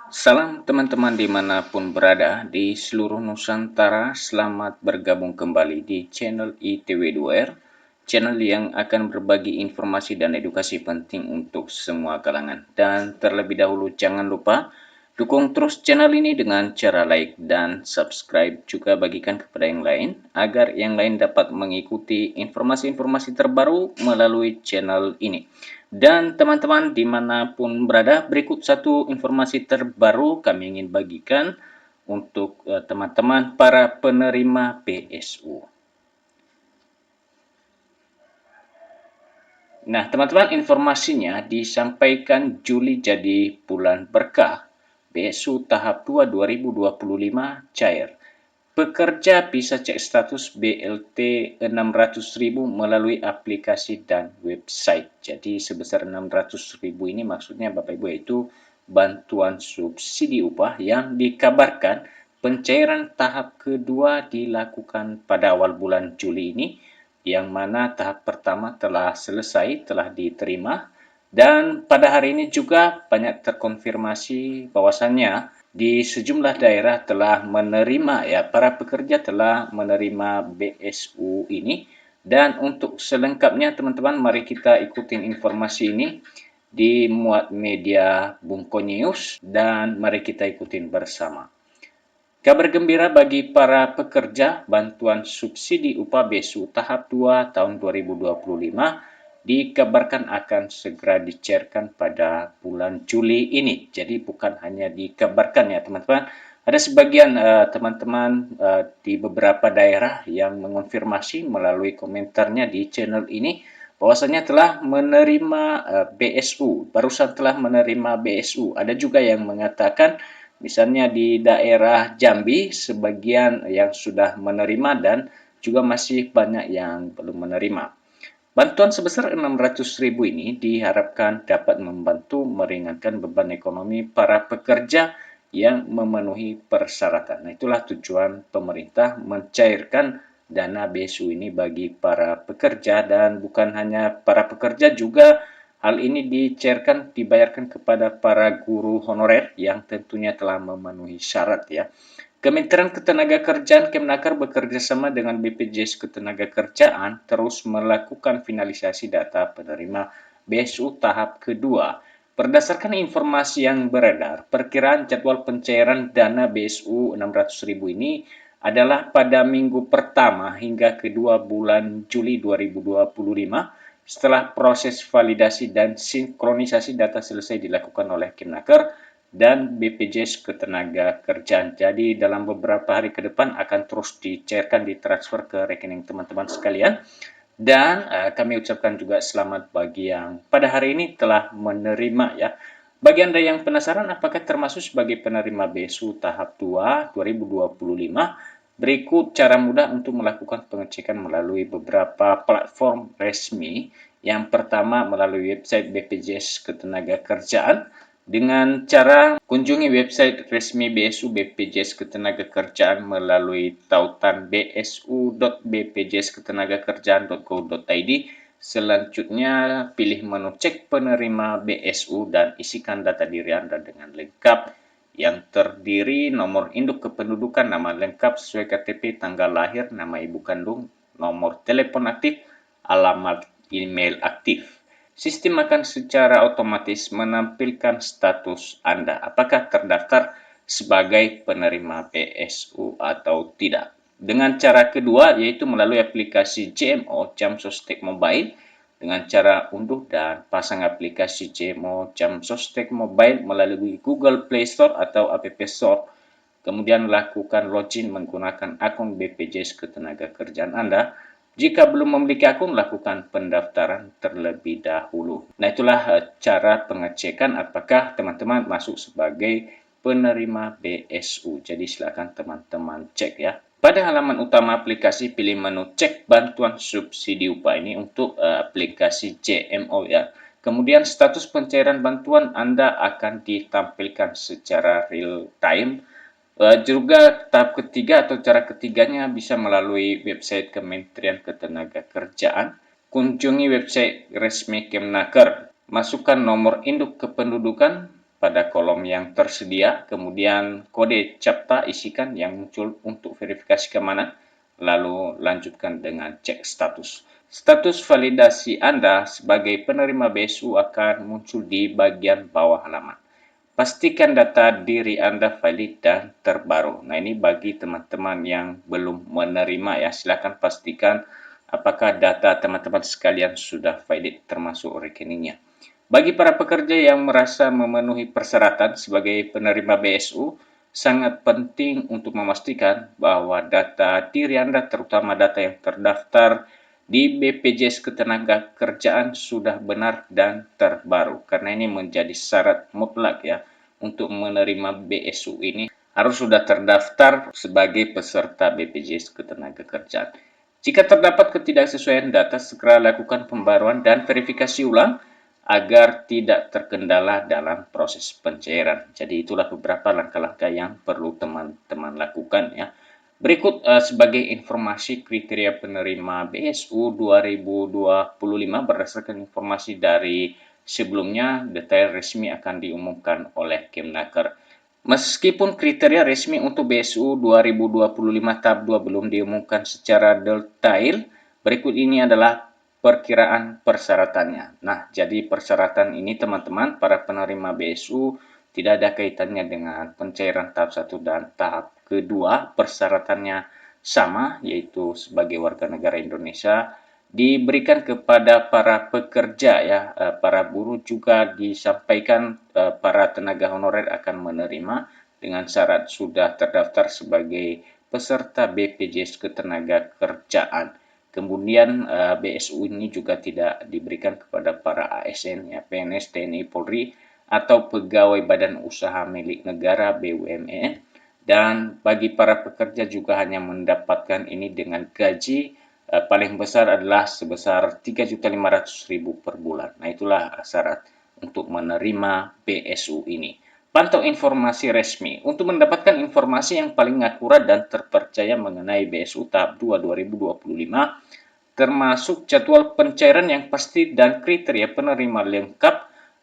Salam teman-teman dimanapun berada di seluruh Nusantara, selamat bergabung kembali di channel ITW2R, channel yang akan berbagi informasi dan edukasi penting untuk semua kalangan. Dan terlebih dahulu jangan lupa dukung terus channel ini dengan cara like dan subscribe, juga bagikan kepada yang lain agar yang lain dapat mengikuti informasi-informasi terbaru melalui channel ini. Dan teman-teman dimanapun berada, berikut satu informasi terbaru kami ingin bagikan untuk teman-teman para penerima BSU. Nah, teman-teman, informasinya disampaikan Juli jadi bulan berkah. BSU tahap 2 2025 cair. Pekerja bisa cek status BLT 600.000 melalui aplikasi dan website. Jadi sebesar 600.000 ini maksudnya Bapak Ibu yaitu bantuan subsidi upah yang dikabarkan pencairan tahap kedua dilakukan pada awal bulan Juli ini, yang mana tahap pertama telah selesai, telah diterima, dan pada hari ini juga banyak terkonfirmasi bahwasannya di sejumlah daerah telah menerima, ya, para pekerja telah menerima BSU ini. Dan untuk selengkapnya teman-teman, mari kita ikutin informasi ini di muat media Bungko News dan mari kita ikutin bersama. Kabar gembira bagi para pekerja, bantuan subsidi upah BSU tahap 2 tahun 2025 dikabarkan akan segera dicairkan pada bulan Juli ini. Jadi bukan hanya dikabarkan ya teman-teman, ada sebagian teman-teman di beberapa daerah yang mengonfirmasi melalui komentarnya di channel ini bahwasanya telah menerima BSU, barusan telah menerima BSU. Ada juga yang mengatakan misalnya di daerah Jambi sebagian yang sudah menerima dan juga masih banyak yang belum menerima. Bantuan sebesar 600.000 ini diharapkan dapat membantu meringankan beban ekonomi para pekerja yang memenuhi persyaratan. Nah, itulah tujuan pemerintah mencairkan dana BSU ini bagi para pekerja, dan bukan hanya para pekerja, juga hal ini dibayarkan kepada para guru honorer yang tentunya telah memenuhi syarat, ya. Kementerian Ketenagakerjaan Kemnaker bekerjasama dengan BPJS Ketenagakerjaan terus melakukan finalisasi data penerima BSU tahap kedua. Berdasarkan informasi yang beredar, perkiraan jadwal pencairan dana BSU 600.000 ini adalah pada minggu pertama hingga kedua bulan Juli 2025 setelah proses validasi dan sinkronisasi data selesai dilakukan oleh Kemnaker dan BPJS Ketenagakerjaan. Jadi dalam beberapa hari ke depan akan terus dicairkan, ditransfer ke rekening teman-teman sekalian. Dan kami ucapkan juga selamat bagi yang pada hari ini telah menerima, ya. Bagi Anda yang penasaran apakah termasuk sebagai penerima BSU tahap 2 2025, berikut cara mudah untuk melakukan pengecekan melalui beberapa platform resmi. Yang pertama melalui website BPJS Ketenagakerjaan dengan cara kunjungi website resmi BSU BPJS Ketenagakerjaan melalui tautan bsu.bpjsketenagakerjaan.go.id. Selanjutnya pilih menu cek penerima BSU dan isikan data diri Anda dengan lengkap yang terdiri nomor induk kependudukan, nama lengkap sesuai KTP, tanggal lahir, nama ibu kandung, nomor telepon aktif, alamat email aktif. Sistem akan secara otomatis menampilkan status Anda, apakah terdaftar sebagai penerima BSU atau tidak. Dengan cara kedua, yaitu melalui aplikasi JMO Jam Sostek Mobile, dengan cara unduh dan pasang aplikasi JMO Jam Sostek Mobile melalui Google Play Store atau App Store. Kemudian lakukan login menggunakan akun BPJS Ketenagakerjaan Anda. Jika belum memiliki akun, lakukan pendaftaran terlebih dahulu. Nah, itulah cara pengecekan apakah teman-teman masuk sebagai penerima BSU. Jadi silakan teman-teman cek, ya. Pada halaman utama aplikasi, pilih menu cek bantuan subsidi upah ini untuk aplikasi JMO, ya. Kemudian status pencairan bantuan Anda akan ditampilkan secara real time. Juga tahap ketiga atau cara ketiganya bisa melalui website Kementerian Ketenagakerjaan. Kunjungi website resmi Kemnaker, masukkan nomor induk kependudukan, pada kolom yang tersedia, kemudian kode CAPTCHA isikan yang muncul untuk verifikasi keamanan, lalu lanjutkan dengan cek status. Status validasi Anda sebagai penerima BSU akan muncul di bagian bawah halaman. Pastikan data diri Anda valid dan terbaru. Nah, ini bagi teman-teman yang belum menerima ya, silakan pastikan apakah data teman-teman sekalian sudah valid termasuk rekeningnya. Bagi para pekerja yang merasa memenuhi persyaratan sebagai penerima BSU, sangat penting untuk memastikan bahwa data diri Anda, terutama data yang terdaftar di BPJS Ketenagakerjaan sudah benar dan terbaru. Karena ini menjadi syarat mutlak ya untuk menerima BSU ini harus sudah terdaftar sebagai peserta BPJS Ketenagakerjaan. Jika terdapat ketidaksesuaian data, segera lakukan pembaruan dan verifikasi ulang agar tidak terkendala dalam proses pencairan. Jadi itulah beberapa langkah-langkah yang perlu teman-teman lakukan ya. Berikut sebagai informasi kriteria penerima BSU 2025 berdasarkan informasi dari sebelumnya, detail resmi akan diumumkan oleh Kemnaker. Meskipun kriteria resmi untuk BSU 2025 tahap 2 belum diumumkan secara detail, berikut ini adalah perkiraan persyaratannya. Nah, jadi persyaratan ini teman-teman, para penerima BSU tidak ada kaitannya dengan pencairan tahap 1 dan tahap kedua. Persyaratannya sama, yaitu sebagai warga negara Indonesia, diberikan kepada para pekerja ya, para buruh juga disampaikan para tenaga honorer akan menerima dengan syarat sudah terdaftar sebagai peserta BPJS Ketenagakerjaan. Kemudian BSU ini juga tidak diberikan kepada para ASN, ya, PNS, TNI, Polri, atau pegawai badan usaha milik negara BUMN. Dan bagi para pekerja juga hanya mendapatkan ini dengan gaji paling besar adalah sebesar 3.500.000 per bulan. Nah, itulah syarat untuk menerima BSU ini. Pantau informasi resmi. Untuk mendapatkan informasi yang paling akurat dan terpercaya mengenai BSU tahap 2 2025, termasuk jadwal pencairan yang pasti dan kriteria penerima lengkap,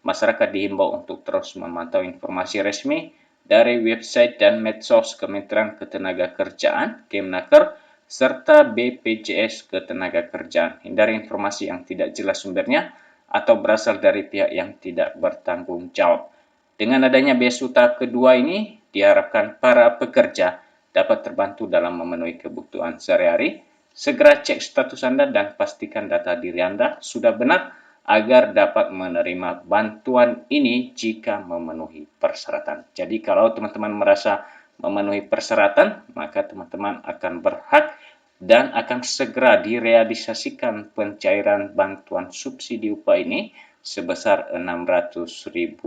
masyarakat dihimbau untuk terus memantau informasi resmi dari website dan medsos Kementerian Ketenagakerjaan, Kemnaker, serta BPJS Ketenagakerjaan. Hindari informasi yang tidak jelas sumbernya atau berasal dari pihak yang tidak bertanggung jawab. Dengan adanya BSU tahap kedua ini, diharapkan para pekerja dapat terbantu dalam memenuhi kebutuhan sehari-hari. Segera cek status Anda dan pastikan data diri Anda sudah benar agar dapat menerima bantuan ini jika memenuhi persyaratan. Jadi kalau teman-teman merasa memenuhi persyaratan, maka teman-teman akan berhak dan akan segera direalisasikan pencairan bantuan subsidi upah ini sebesar Rp600.000.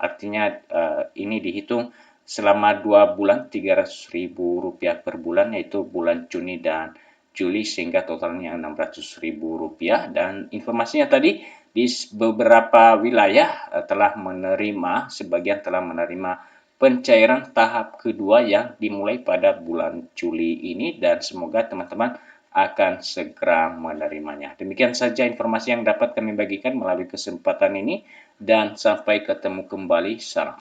Artinya ini dihitung selama 2 bulan Rp300.000 per bulan, yaitu bulan Juni dan Juli, sehingga totalnya Rp600.000. Dan informasinya tadi di beberapa wilayah telah menerima, sebagian telah menerima pencairan tahap kedua yang dimulai pada bulan Juli ini, dan semoga teman-teman akan segera menerimanya. Demikian saja informasi yang dapat kami bagikan melalui kesempatan ini, dan sampai ketemu kembali. Salam.